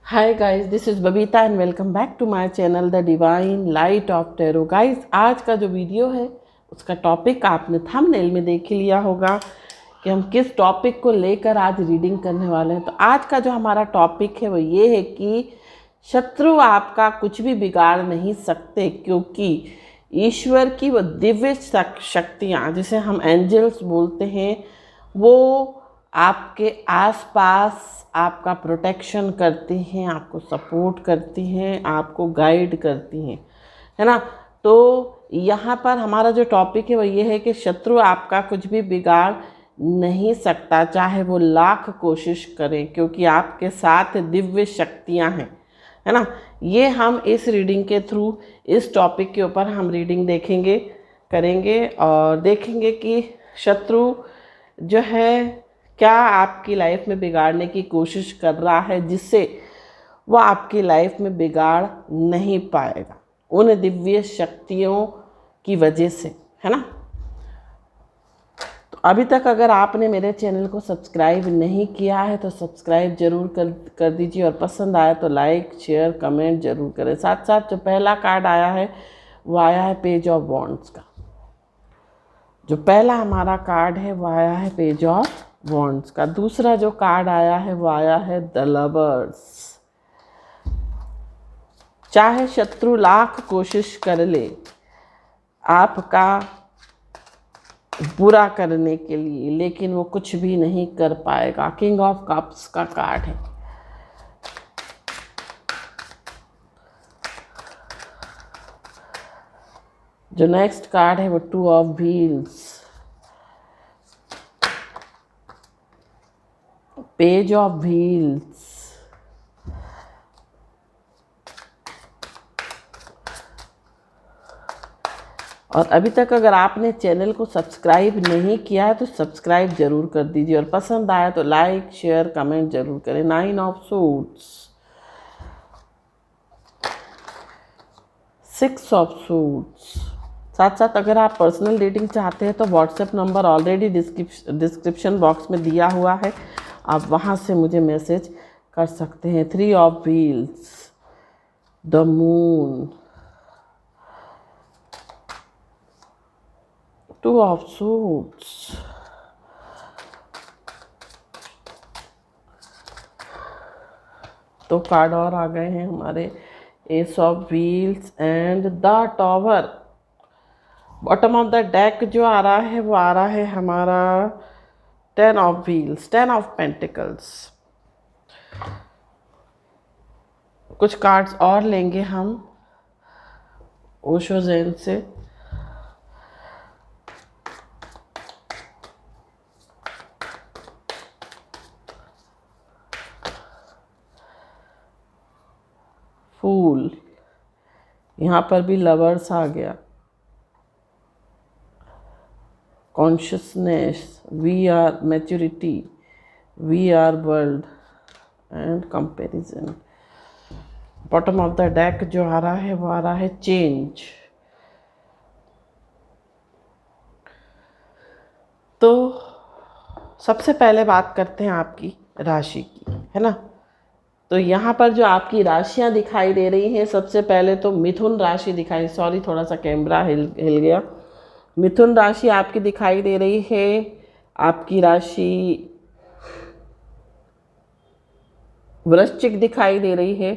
Hi guys, this is Babita and welcome back to my channel the divine light of tarot. Guys, आज का जो video है उसका topic आपने थंबनेल में देख ही लिया होगा कि हम किस टॉपिक को लेकर आज रीडिंग करने वाले हैं। तो आज का जो हमारा टॉपिक है वो ये है कि शत्रु आपका कुछ भी बिगाड़ नहीं सकते, क्योंकि ईश्वर की वो दिव्य शक्तियाँ, जिसे हम एंजल्स बोलते हैं, वो आपके आसपास आपका प्रोटेक्शन करती हैं, आपको सपोर्ट करती हैं, आपको गाइड करती हैं, है ना। तो यहाँ पर हमारा जो टॉपिक है वो ये है कि शत्रु आपका कुछ भी बिगाड़ नहीं सकता, चाहे वो लाख कोशिश करें, क्योंकि आपके साथ दिव्य शक्तियाँ हैं, है ना। ये हम इस रीडिंग के थ्रू इस टॉपिक के ऊपर हम रीडिंग करेंगे और देखेंगे कि शत्रु जो है क्या आपकी लाइफ में बिगाड़ने की कोशिश कर रहा है, जिससे वो आपकी लाइफ में बिगाड़ नहीं पाएगा उन दिव्य शक्तियों की वजह से, है ना। तो अभी तक अगर आपने मेरे चैनल को सब्सक्राइब नहीं किया है तो सब्सक्राइब जरूर कर दीजिए, और पसंद आया तो लाइक शेयर कमेंट जरूर करें। साथ साथ जो पहला कार्ड आया है वो आया है पेज ऑफ वॉन्ड्स का। जो पहला हमारा कार्ड है वो आया है पेज ऑफ वॉन्ड्स का। दूसरा जो कार्ड आया है वो आया है द लवर्स। चाहे शत्रु लाख कोशिश कर ले आपका बुरा करने के लिए, लेकिन वो कुछ भी नहीं कर पाएगा। किंग ऑफ कप्स का कार्ड है। जो नेक्स्ट कार्ड है वो two of wheels, page of wheels, और अभी तक अगर आपने चैनल को सब्सक्राइब नहीं किया है तो सब्सक्राइब जरूर कर दीजिए, और पसंद आया तो लाइक शेयर कमेंट जरूर करें। Nine of suits, six of suits. साथ साथ अगर आप पर्सनल रीडिंग चाहते हैं तो WhatsApp number already description box में दिया हुआ है, आप वहाँ से मुझे मैसेज कर सकते हैं। Three of wheels, the moon, two of suits, तो कार्ड और आ गए हैं हमारे S of wheels and the tower. Bottom of the deck जो आ रहा है वो आ रहा है हमारा ten of wheels, ten of pentacles. कुछ कार्ड्स और लेंगे हम ओशो ज़ेन से। फूल, यहाँ पर भी लवर्स आ गया। Consciousness, we are maturity, we are world and comparison. Bottom of the deck जो आ रहा है वो आ रहा है चेंज। तो सबसे पहले बात करते हैं आपकी राशि की, है ना। तो यहाँ पर जो आपकी राशियाँ दिखाई दे रही हैं, सबसे पहले तो मिथुन राशि दिखाई, सॉरी थोड़ा सा कैमरा हिल गया। मिथुन राशि आपकी दिखाई दे रही है। आपकी राशि वृश्चिक दिखाई दे रही है।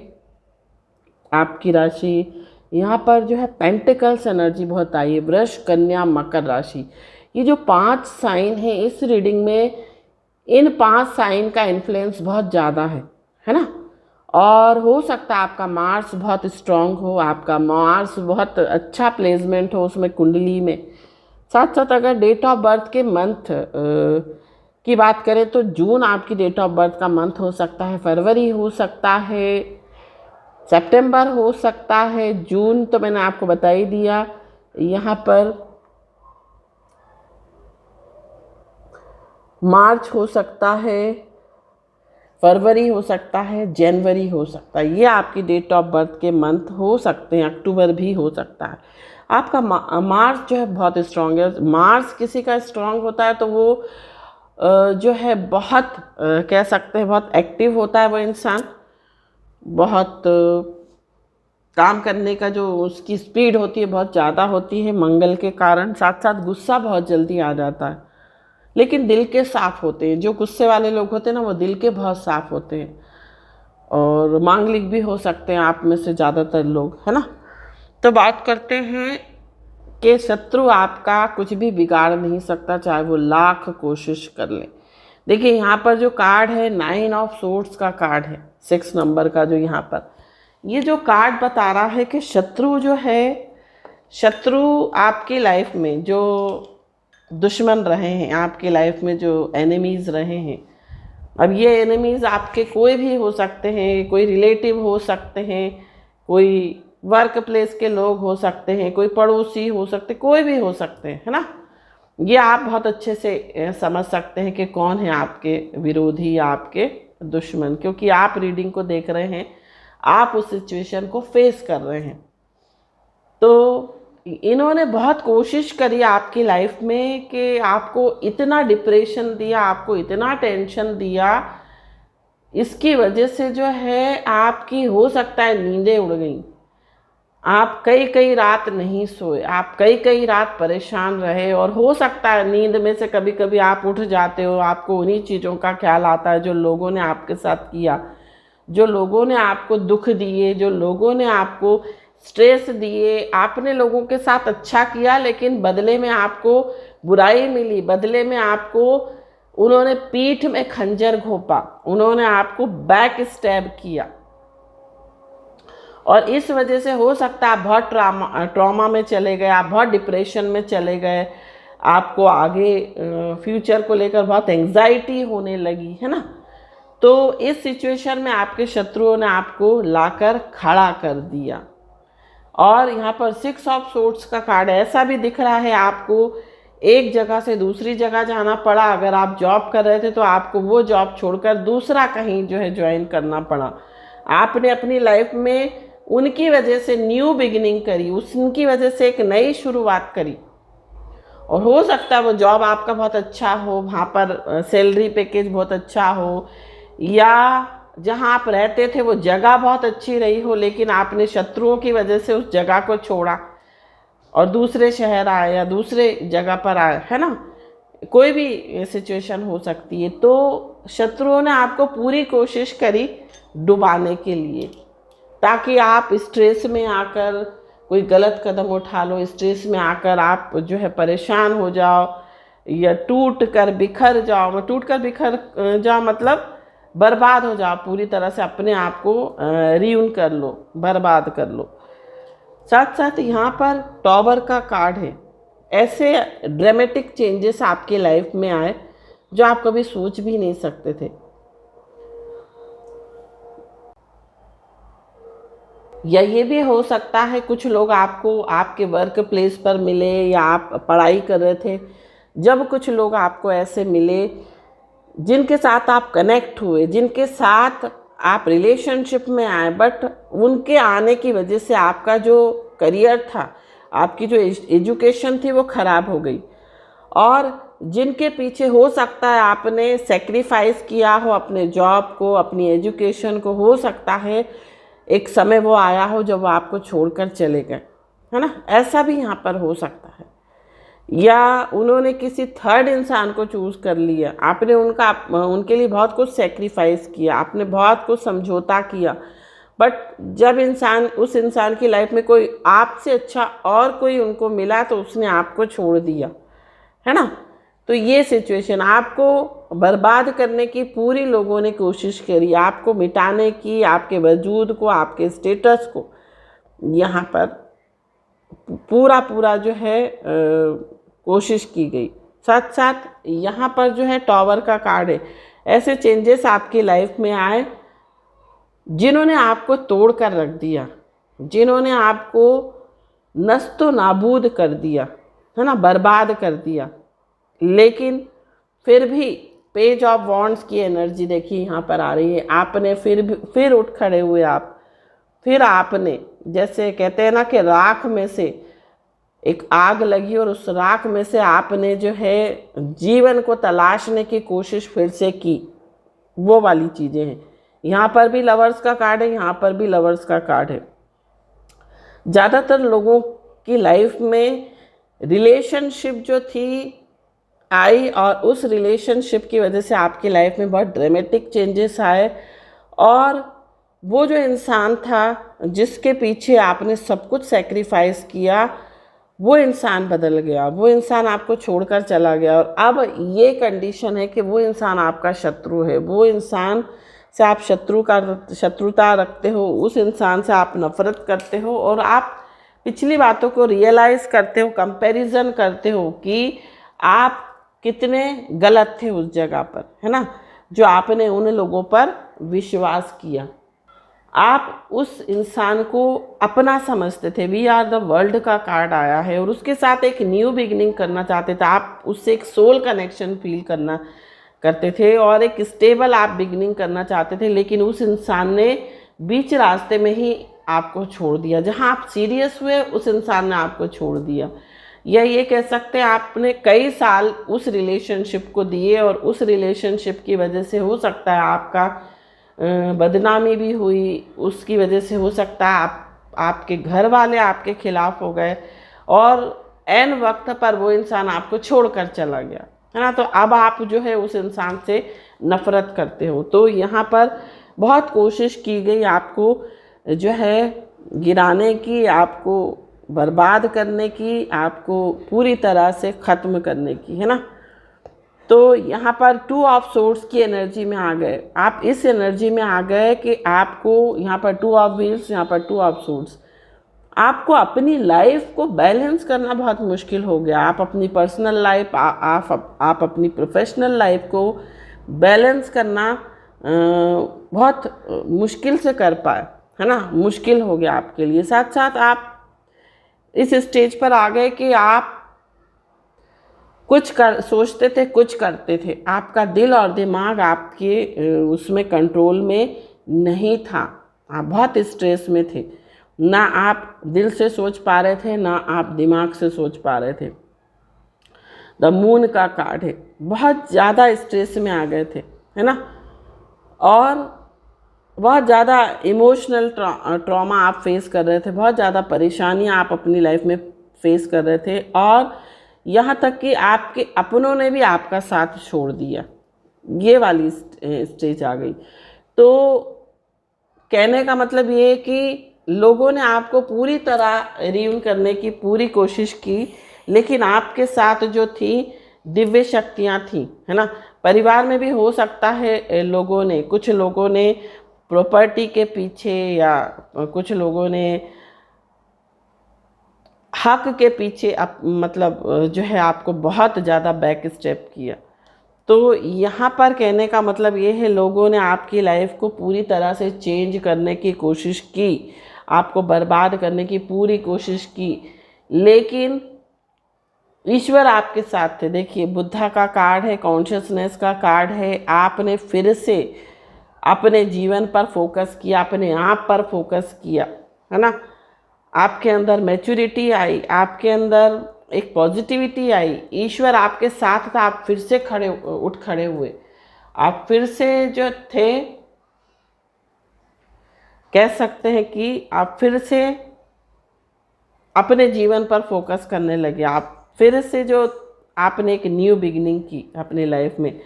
आपकी राशि यहाँ पर जो है पेंटिकल्स एनर्जी बहुत आई है। वृष, कन्या, मकर राशि, ये जो 5 साइन हैं इस रीडिंग में, इन 5 साइन का इन्फ्लुएंस बहुत ज़्यादा है ना। और हो सकता है आपका मार्स बहुत स्ट्रांग हो, आपका मार्स बहुत अच्छा प्लेसमेंट हो उसमें कुंडली में। साथ साथ अगर डेट ऑफ बर्थ के मंथ की बात करें तो जून आपकी डेट ऑफ बर्थ का मंथ हो सकता है, फरवरी हो सकता है, सितंबर हो सकता है, जून तो मैंने आपको बता ही दिया। यहाँ पर मार्च हो सकता है, फरवरी हो सकता है, जनवरी हो सकता है। ये आपकी डेट ऑफ बर्थ के मंथ हो सकते हैं, अक्टूबर भी हो सकता है। आपका मार्स जो है बहुत स्ट्रांग है। मार्स किसी का स्ट्रांग होता है तो वो जो है बहुत कह सकते हैं बहुत एक्टिव होता है वो इंसान, बहुत काम करने का जो उसकी स्पीड होती है बहुत ज़्यादा होती है मंगल के कारण। साथ साथ गुस्सा बहुत जल्दी आ जाता है, लेकिन दिल के साफ होते हैं। जो गुस्से वाले लोग होते हैं ना, वो दिल के बहुत साफ होते हैं, और मांगलिक भी हो सकते हैं आप में से ज़्यादातर लोग, है ना। तो बात करते हैं कि शत्रु आपका कुछ भी बिगाड़ नहीं सकता, चाहे वो लाख कोशिश कर ले। देखिए यहाँ पर जो कार्ड है 9 ऑफ सोर्ड्स का कार्ड है, 6 नंबर का, जो यहाँ पर ये जो कार्ड बता रहा है कि शत्रु जो है, शत्रु आपकी लाइफ में जो दुश्मन रहे हैं, आपकी लाइफ में जो एनिमीज़ रहे हैं, अब ये एनिमीज़ आपके कोई भी हो सकते हैं, कोई रिलेटिव हो सकते हैं, कोई वर्क प्लेस के लोग हो सकते हैं, कोई पड़ोसी हो सकते, कोई भी हो सकते हैं, है ना। ये आप बहुत अच्छे से समझ सकते हैं कि कौन है आपके विरोधी या आपके दुश्मन, क्योंकि आप रीडिंग को देख रहे हैं, आप उस सिचुएशन को फेस कर रहे हैं। तो इन्होंने बहुत कोशिश करी आपकी लाइफ में कि आपको इतना डिप्रेशन दिया, आपको इतना टेंशन दिया, इसकी वजह से जो है आपकी हो सकता है नींदें उड़ गई, आप कई कई रात नहीं सोए, आप कई कई रात परेशान रहे, और हो सकता है नींद में से कभी कभी आप उठ जाते हो, आपको उन्हीं चीज़ों का ख्याल आता है जो लोगों ने आपके साथ किया, जो लोगों ने आपको दुख दिए, जो लोगों ने आपको स्ट्रेस दिए। आपने लोगों के साथ अच्छा किया, लेकिन बदले में आपको बुराई मिली, बदले में आपको उन्होंने पीठ में खंजर घोंपा, उन्होंने आपको बैक स्टैब किया, और इस वजह से हो सकता है आप बहुत ट्रॉमा में चले गए, आप बहुत डिप्रेशन में चले गए, आपको आगे फ्यूचर को लेकर बहुत एंग्जाइटी होने लगी, है ना। तो इस सिचुएशन में आपके शत्रुओं ने आपको लाकर खड़ा कर दिया। और यहाँ पर 6 ऑफ सोर्ड्स का कार्ड ऐसा भी दिख रहा है, आपको एक जगह से दूसरी जगह जाना पड़ा। अगर आप जॉब कर रहे थे तो आपको वो जॉब छोड़कर दूसरा कहीं जो है ज्वाइन करना पड़ा। आपने अपनी लाइफ में उनकी वजह से न्यू बिगिनिंग करी, उनकी वजह से एक नई शुरुआत करी, और हो सकता है वो जॉब आपका बहुत अच्छा हो, वहाँ पर सैलरी पैकेज बहुत अच्छा हो, या जहाँ आप रहते थे वो जगह बहुत अच्छी रही हो, लेकिन आपने शत्रुओं की वजह से उस जगह को छोड़ा और दूसरे शहर आए या दूसरे जगह पर आए, है ना। कोई भी सिचुएशन हो सकती है। तो शत्रुओं ने आपको पूरी कोशिश करी डुबाने के लिए, ताकि आप स्ट्रेस में आकर कोई गलत कदम उठा लो, स्ट्रेस में आकर आप जो है परेशान हो जाओ, या टूट कर बिखर जाओ। टूट कर बिखर जाओ मतलब बर्बाद हो जाओ, पूरी तरह से अपने आप को रियून कर लो, बर्बाद कर लो। साथ साथ यहाँ पर टॉवर का कार्ड है। ऐसे ड्रामेटिक चेंजेस आपके लाइफ में आए जो आप कभी सोच भी नहीं सकते थे। या ये भी हो सकता है कुछ लोग आपको आपके वर्क प्लेस पर मिले, या आप पढ़ाई कर रहे थे, जब कुछ लोग आपको ऐसे मिले जिनके साथ आप कनेक्ट हुए, जिनके साथ आप रिलेशनशिप में आए, बट उनके आने की वजह से आपका जो करियर था, आपकी जो एजुकेशन थी वो ख़राब हो गई, और जिनके पीछे हो सकता है आपने सेक्रीफाइस किया हो अपने जॉब को, अपनी एजुकेशन को, हो सकता है एक समय वो आया हो जब वो आपको छोड़कर चले गए, है ना। ऐसा भी यहाँ पर हो सकता है। या उन्होंने किसी थर्ड इंसान को चूज़ कर लिया, आपने उनके लिए बहुत कुछ सेक्रीफाइस किया, आपने बहुत कुछ समझौता किया, बट जब उस इंसान की लाइफ में कोई आपसे अच्छा और कोई उनको मिला तो उसने आपको छोड़ दिया, है ना। तो ये सिचुएशन, आपको बर्बाद करने की पूरी लोगों ने कोशिश करी, आपको मिटाने की, आपके वजूद को, आपके स्टेटस को, यहाँ पर पूरा जो है कोशिश की गई। साथ साथ यहाँ पर जो है टॉवर का कार्ड है। ऐसे चेंजेस आपकी लाइफ में आए जिन्होंने आपको तोड़ कर रख दिया, जिन्होंने आपको नस्तो नाबूद कर दिया, है ना, बर्बाद कर दिया। लेकिन फिर भी पेज ऑफ वॉन्ड्स की एनर्जी देखिए यहाँ पर आ रही है। आपने फिर उठ खड़े हुए, फिर आपने, जैसे कहते हैं ना कि राख में से एक आग लगी और उस राख में से आपने जो है जीवन को तलाशने की कोशिश फिर से की, वो वाली चीज़ें हैं। यहाँ पर भी लवर्स का कार्ड है, यहाँ पर भी लवर्स का कार्ड है। ज़्यादातर लोगों की लाइफ में रिलेशनशिप जो थी आई, और उस रिलेशनशिप की वजह से आपकी लाइफ में बहुत ड्रामेटिक चेंजेस आए, और वो जो इंसान था जिसके पीछे आपने सब कुछ सेक्रीफाइस किया, वो इंसान बदल गया, वो इंसान आपको छोड़कर चला गया। और अब ये कंडीशन है कि वो इंसान आपका शत्रु है, वो इंसान से आप शत्रुता रखते हो, उस इंसान से आप नफरत करते हो, और आप पिछली बातों को रियलाइज़ करते हो, कंपैरिजन करते हो कि आप कितने गलत थे उस जगह पर, है ना, जो आपने उन लोगों पर विश्वास किया। आप उस इंसान को अपना समझते थे। वी आर द वर्ल्ड का कार्ड आया है, और उसके साथ एक न्यू बिगनिंग करना चाहते थे आप, उससे एक सोल कनेक्शन फील करते थे, और एक स्टेबल आप बिगनिंग करना चाहते थे। लेकिन उस इंसान ने बीच रास्ते में ही आपको छोड़ दिया। जहां आप सीरियस हुए, उस इंसान ने आपको छोड़ दिया। या ये कह सकते हैं आपने कई साल उस रिलेशनशिप को दिए, और उस रिलेशनशिप की वजह से हो सकता है आपका बदनामी भी हुई, उसकी वजह से हो सकता है आपके घर वाले आपके खिलाफ हो गए, और ऐन वक्त पर वो इंसान आपको छोड़कर चला गया, है ना। तो अब आप जो है उस इंसान से नफरत करते हो। तो यहाँ पर बहुत कोशिश की गई आपको जो है गिराने की, आपको बर्बाद करने की, आपको पूरी तरह से ख़त्म करने की, है ना। तो यहाँ पर 2 ऑफ सोर्ड्स की एनर्जी में आ गए आप, इस एनर्जी में आ गए कि आपको यहाँ पर 2 ऑफ व्हील्स, यहाँ पर 2 ऑफ सोर्ड्स, आपको अपनी लाइफ को बैलेंस करना बहुत मुश्किल हो गया। आप अपनी पर्सनल लाइफ, आप अपनी प्रोफेशनल लाइफ को बैलेंस करना बहुत मुश्किल से कर पाए, है ना, मुश्किल हो गया आपके लिए। साथ साथ आप इस स्टेज पर आ गए कि आप सोचते थे, कुछ करते थे, आपका दिल और दिमाग आपके उसमें कंट्रोल में नहीं था, आप बहुत स्ट्रेस में थे, ना आप दिल से सोच पा रहे थे, ना आप दिमाग से सोच पा रहे थे। द मून का कार्ड है, बहुत ज़्यादा स्ट्रेस में आ गए थे, है ना, और बहुत ज़्यादा इमोशनल ट्रॉमा आप फेस कर रहे थे, बहुत ज़्यादा परेशानियाँ आप अपनी लाइफ में फेस कर रहे थे, और यहाँ तक कि आपके अपनों ने भी आपका साथ छोड़ दिया। ये वाली स्टेज आ गई। तो कहने का मतलब ये है कि लोगों ने आपको पूरी तरह रियून करने की पूरी कोशिश की, लेकिन आपके साथ जो थी दिव्य शक्तियाँ थी, है ना। परिवार में भी हो सकता है कुछ लोगों ने प्रॉपर्टी के पीछे, या कुछ लोगों ने हक के पीछे मतलब जो है आपको बहुत ज़्यादा बैक स्टेप किया। तो यहाँ पर कहने का मतलब ये है, लोगों ने आपकी लाइफ को पूरी तरह से चेंज करने की कोशिश की, आपको बर्बाद करने की पूरी कोशिश की, लेकिन ईश्वर आपके साथ थे। देखिए, बुद्धा का कार्ड है, कॉन्शियसनेस का कार्ड है। आपने फिर से अपने जीवन पर फोकस किया, अपने आप पर फोकस किया, है ना। आपके अंदर मैच्योरिटी आई, आपके अंदर एक पॉजिटिविटी आई, ईश्वर आपके साथ था, आप फिर से उठ खड़े हुए, आप फिर से जो थे, कह सकते हैं कि आप फिर से अपने जीवन पर फोकस करने लगे। आप फिर से जो आपने एक न्यू बिगिनिंग की अपनी लाइफ में,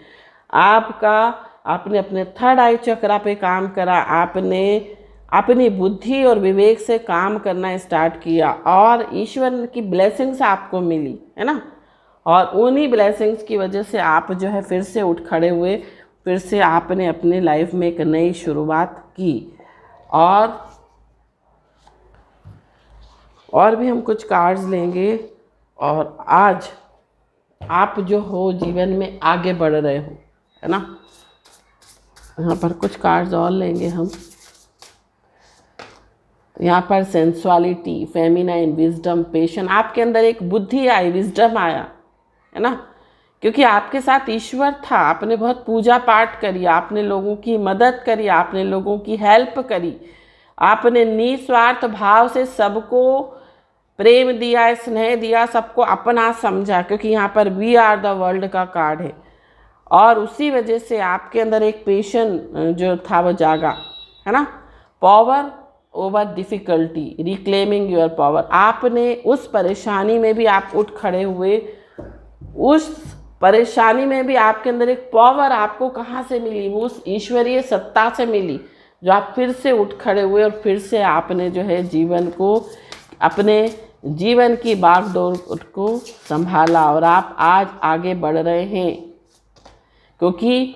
आपने अपने थर्ड आई चक्रा पे काम करा, आपने अपनी बुद्धि और विवेक से काम करना स्टार्ट किया, और ईश्वर की ब्लेसिंग्स आपको मिली, है ना। और उन्हीं ब्लेसिंग्स की वजह से आप जो है फिर से उठ खड़े हुए, फिर से आपने अपनी लाइफ में एक नई शुरुआत की। और भी हम कुछ कार्ड्स लेंगे, और आज आप जो हो जीवन में आगे बढ़ रहे हो, है ना। यहाँ पर कुछ कार्ड्स और लेंगे हम। यहाँ पर सेंसुअलिटी, फेमिनाइन, विजडम, पेशेंस, आपके अंदर एक बुद्धि आई, विजडम आया, है ना, क्योंकि आपके साथ ईश्वर था। आपने बहुत पूजा पाठ करी, आपने लोगों की मदद करी, आपने लोगों की हेल्प करी, आपने निस्वार्थ भाव से सबको प्रेम दिया, स्नेह दिया, सबको अपना समझा, क्योंकि यहाँ पर वी आर द वर्ल्ड का कार्ड है। और उसी वजह से आपके अंदर एक पेशन जो था वो जागा, है ना। Power over difficulty, reclaiming your power. आपने उस परेशानी में भी आप उठ खड़े हुए, उस परेशानी में भी आपके अंदर एक पावर आपको कहाँ से मिली, वो उस ईश्वरीय सत्ता से मिली, जो आप फिर से उठ खड़े हुए और फिर से आपने जो है जीवन को, अपने जीवन की बागडोर को संभाला और आप आज आगे बढ़ रहे हैं। क्योंकि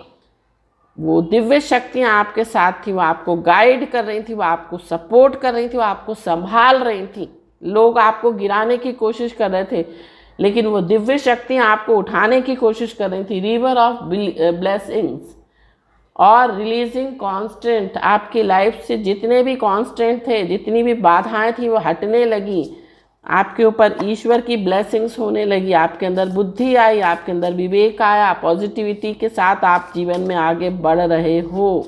वो दिव्य शक्तियाँ आपके साथ थी, वो आपको गाइड कर रही थी, वो आपको सपोर्ट कर रही थी, वो आपको संभाल रही थी। लोग आपको गिराने की कोशिश कर रहे थे, लेकिन वो दिव्य शक्तियाँ आपको उठाने की कोशिश कर रही थी। रिवर ऑफ ब्लेसिंग्स और रिलीजिंग कांस्टेंट, आपकी लाइफ से जितने भी कांस्टेंट थे, जितनी भी बाधाएं थी, वो हटने लगी। आपके ऊपर ईश्वर की ब्लेसिंग्स होने लगी, आपके अंदर बुद्धि आई, आपके अंदर विवेक आया, पॉजिटिविटी के साथ आप जीवन में आगे बढ़ रहे हो।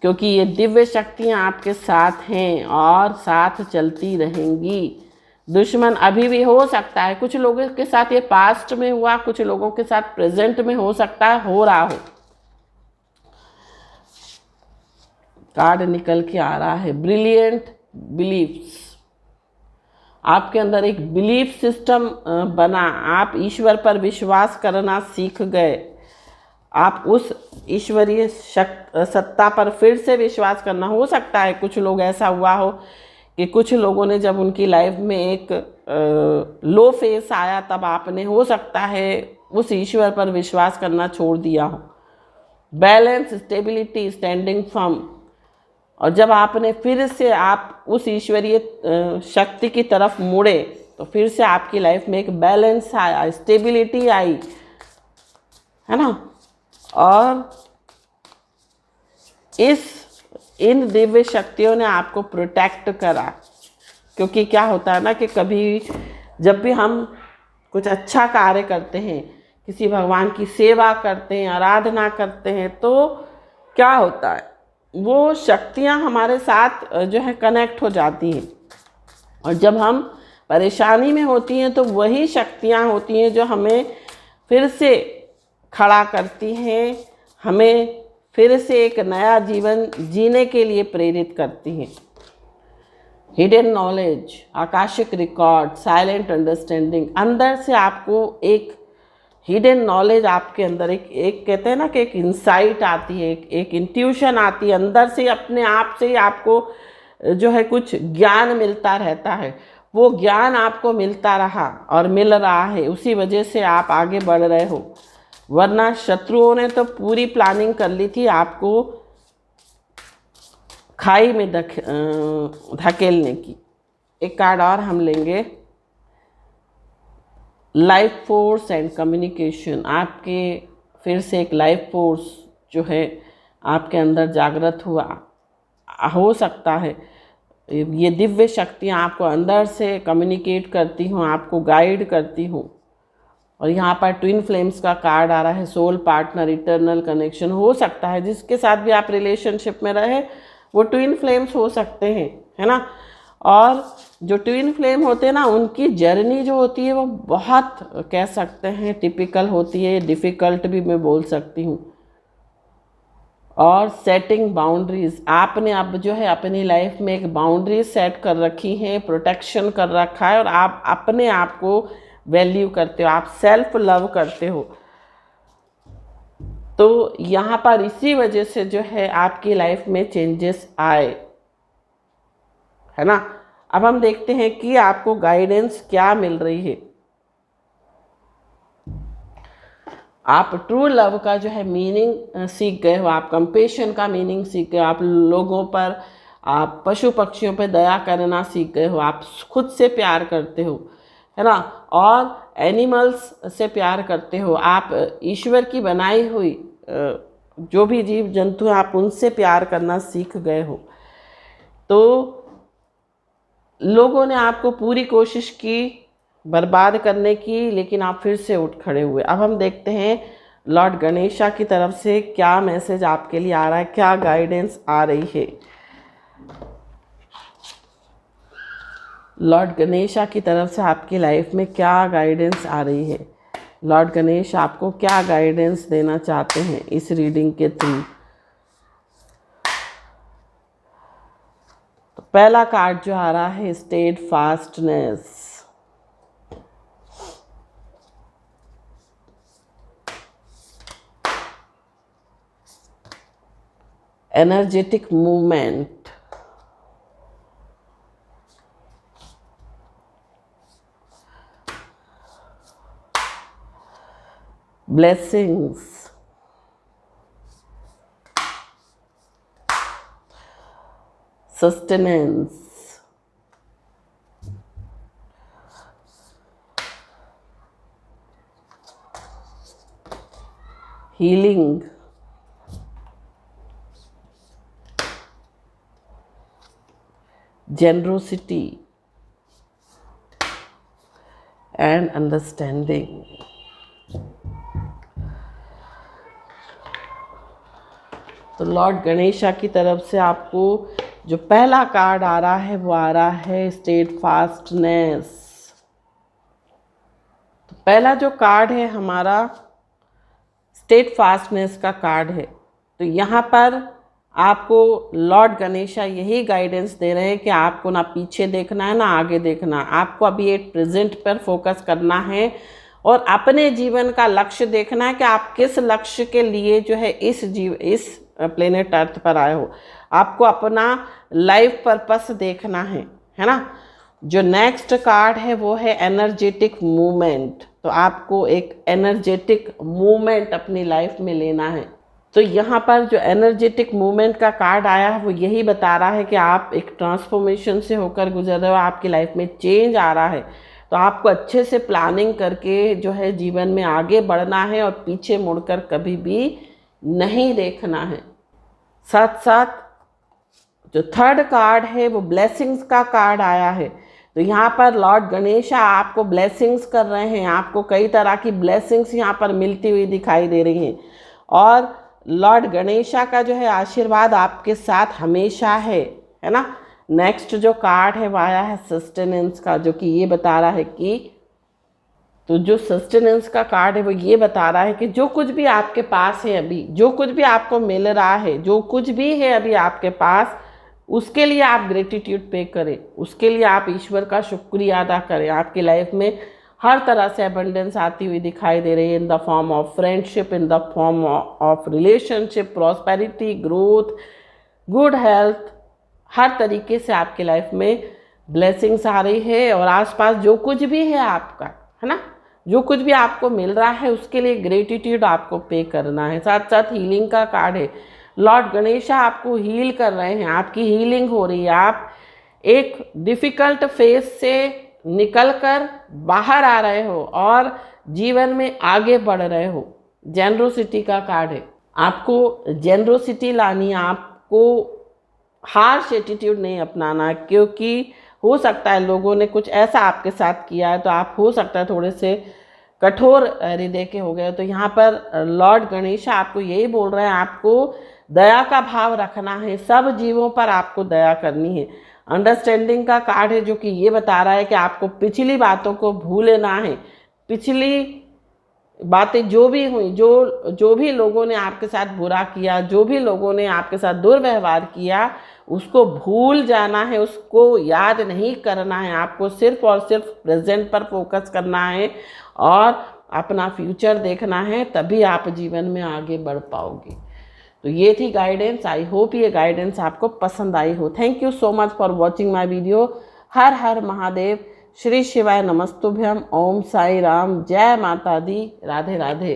क्योंकि ये दिव्य शक्तियाँ आपके साथ हैं और साथ चलती रहेंगी। दुश्मन अभी भी हो सकता है, कुछ लोगों के साथ ये पास्ट में हुआ, कुछ लोगों के साथ प्रेजेंट में हो सकता है, हो रहा हो। कार्ड निकल के आ रहा है ब्रिलियंट बिलीफ्स। आपके अंदर एक बिलीफ सिस्टम बना, आप ईश्वर पर विश्वास करना सीख गए, आप उस ईश्वरीय सत्ता पर फिर से विश्वास करना। हो सकता है कुछ लोग ऐसा हुआ हो कि कुछ लोगों ने जब उनकी लाइफ में एक लो फेस आया, तब आपने हो सकता है उस ईश्वर पर विश्वास करना छोड़ दिया हो। Balance, stability, standing firm. और जब आपने फिर से आप उस ईश्वरीय शक्ति की तरफ मुड़े, तो फिर से आपकी लाइफ में एक बैलेंस आया, स्टेबिलिटी आई, है ना। और इन दिव्य शक्तियों ने आपको प्रोटेक्ट करा। क्योंकि क्या होता है ना कि कभी जब भी हम कुछ अच्छा कार्य करते हैं, किसी भगवान की सेवा करते हैं, आराधना करते हैं, तो क्या होता है, वो शक्तियाँ हमारे साथ जो है कनेक्ट हो जाती हैं। और जब हम परेशानी में होती हैं, तो वही शक्तियाँ होती हैं जो हमें फिर से खड़ा करती हैं, हमें फिर से एक नया जीवन जीने के लिए प्रेरित करती हैं। Hidden knowledge, Akashic record, silent understanding. अंदर से आपको एक हिडन नॉलेज, आपके अंदर एक कहते हैं ना कि एक इंसाइट आती है, एक इंट्यूशन आती है अंदर से, अपने आप से ही आपको जो है कुछ ज्ञान मिलता रहता है। वो ज्ञान आपको मिलता रहा और मिल रहा है, उसी वजह से आप आगे बढ़ रहे हो। वरना शत्रुओं ने तो पूरी प्लानिंग कर ली थी आपको खाई में धकेलने की। एक कार्ड और हम लेंगे, लाइफ फोर्स एंड कम्युनिकेशन। आपके फिर से एक लाइफ फोर्स जो है आपके अंदर जागृत हुआ। हो सकता है ये दिव्य शक्तियाँ आपको अंदर से कम्युनिकेट करती हूँ, आपको गाइड करती हूँ। और यहाँ पर ट्विन फ्लेम्स का कार्ड आ रहा है, सोल पार्टनर, इटर्नल कनेक्शन। हो सकता है जिसके साथ भी आप रिलेशनशिप में रहे वो ट्विन फ्लेम्स हो सकते हैं, है ना। और जो ट्विन फ्लेम होते हैं ना, उनकी जर्नी जो होती है वो बहुत कह सकते हैं टिपिकल होती है, डिफ़िकल्ट भी मैं बोल सकती हूँ। और सेटिंग बाउंड्रीज, आपने अब जो है अपनी लाइफ में एक बाउंड्री सेट कर रखी है, प्रोटेक्शन कर रखा है, और आप अपने आप को वैल्यू करते हो, आप सेल्फ लव करते हो। तो यहाँ पर इसी वजह से जो है आपकी लाइफ में चेंजेस आए, है ना। अब हम देखते हैं कि आपको गाइडेंस क्या मिल रही है। आप ट्रू लव का जो है मीनिंग सीख गए हो, आप कंपेशन का मीनिंग सीख गए हो, आप लोगों पर, आप पशु पक्षियों पर दया करना सीख गए हो, आप खुद से प्यार करते हो, है ना, और एनिमल्स से प्यार करते हो, आप ईश्वर की बनाई हुई जो भी जीव जंतु हैं आप उनसे प्यार करना सीख गए हो। तो लोगों ने आपको पूरी कोशिश की बर्बाद करने की, लेकिन आप फिर से उठ खड़े हुए। अब हम देखते हैं लॉर्ड गणेशा की तरफ से क्या मैसेज आपके लिए आ रहा है, क्या गाइडेंस आ रही है। लॉर्ड गणेशा की तरफ से आपकी लाइफ में क्या गाइडेंस आ रही है। लॉर्ड गणेश आपको क्या गाइडेंस देना चाहते हैं इस रीडिंग के थ्रू। तो पहला कार्ड जो आ रहा है steadfastness, energetic movement, blessings, sustenance, healing, generosity and understanding। तो लॉर्ड गणेशा की तरफ से आपको जो पहला कार्ड आ रहा है वो आ रहा है स्टेड फास्टनेस। तो पहला जो कार्ड है हमारा स्टेड फास्टनेस का कार्ड है। तो यहाँ पर आपको लॉर्ड गणेशा यही गाइडेंस दे रहे हैं कि आपको ना पीछे देखना है ना आगे देखना, आपको अभी एक प्रेजेंट पर फोकस करना है और अपने जीवन का लक्ष्य देखना है कि आप किस लक्ष्य के लिए जो है इस प्लेनेट अर्थ पर आए हो। आपको अपना लाइफ पर्पस देखना है ना। जो नेक्स्ट कार्ड है वो है एनर्जेटिक मूवमेंट। तो आपको एक एनर्जेटिक मूवमेंट अपनी लाइफ में लेना है। तो यहाँ पर जो एनर्जेटिक मूवमेंट का कार्ड आया है वो यही बता रहा है कि आप एक ट्रांसफॉर्मेशन से होकर गुजर रहे हो, आपकी लाइफ में चेंज आ रहा है। तो आपको अच्छे से प्लानिंग करके जो है जीवन में आगे बढ़ना है और पीछे मुड़कर कभी भी नहीं देखना है। साथ साथ जो थर्ड कार्ड है वो ब्लेसिंग्स का कार्ड आया है। तो यहाँ पर लॉर्ड गणेशा आपको ब्लेसिंग्स कर रहे हैं, आपको कई तरह की ब्लेसिंग्स यहाँ पर मिलती हुई दिखाई दे रही हैं और लॉर्ड गणेशा का जो है आशीर्वाद आपके साथ हमेशा है ना। नेक्स्ट जो कार्ड है वो आया है सस्टेनेंस का, जो कि ये बता रहा है कि तो जो सस्टेनेंस का कार्ड है वो ये बता रहा है कि जो कुछ भी आपके पास है अभी, जो कुछ भी आपको मिल रहा है, जो कुछ भी है अभी आपके पास, उसके लिए आप ग्रेटिट्यूड पे करें, उसके लिए आप ईश्वर का शुक्रिया अदा करें। आपकी लाइफ में हर तरह से अबंडेंस आती हुई दिखाई दे रही है, in the form of friendship, in the form of relationship, prosperity, growth, good health, हर तरीके से आपकी लाइफ में ब्लेसिंग्स आ रही है। और आसपास जो कुछ भी है आपका, है ना, जो कुछ भी आपको मिल रहा है उसके लिए ग्रेटिट्यूड आपको पे करना है। साथ साथ हीलिंग का कार्ड है। लॉर्ड गणेशा आपको हील कर रहे हैं, आपकी हीलिंग हो रही है, आप एक डिफ़िकल्ट फेज से निकलकर बाहर आ रहे हो और जीवन में आगे बढ़ रहे हो। जेनरोसिटी का कार्ड है। आपको जेनरोसिटी लानी है, आपको हार्श एटीट्यूड नहीं अपनाना, क्योंकि हो सकता है लोगों ने कुछ ऐसा आपके साथ किया है तो आप हो सकता है थोड़े से कठोर हृदय के हो गए। तो यहाँ पर लॉर्ड गणेशा आपको यही बोल रहे हैं, आपको दया का भाव रखना है, सब जीवों पर आपको दया करनी है। अंडरस्टैंडिंग का कार्ड है, जो कि ये बता रहा है कि आपको पिछली बातों को भूलना है। पिछली बातें जो भी हुई, जो भी लोगों ने आपके साथ बुरा किया, जो भी लोगों ने आपके साथ दुर्व्यवहार किया, उसको भूल जाना है, उसको याद नहीं करना है। आपको सिर्फ और सिर्फ प्रेजेंट पर फोकस करना है और अपना फ्यूचर देखना है, तभी आप जीवन में आगे बढ़ पाओगे। तो ये थी गाइडेंस। आई होप ये गाइडेंस आपको पसंद आई हो। Thank you so much for watching my video. हर हर महादेव, श्री शिवाय नमस्तुभ्यम, ओम साई राम, जय माता दी, राधे राधे।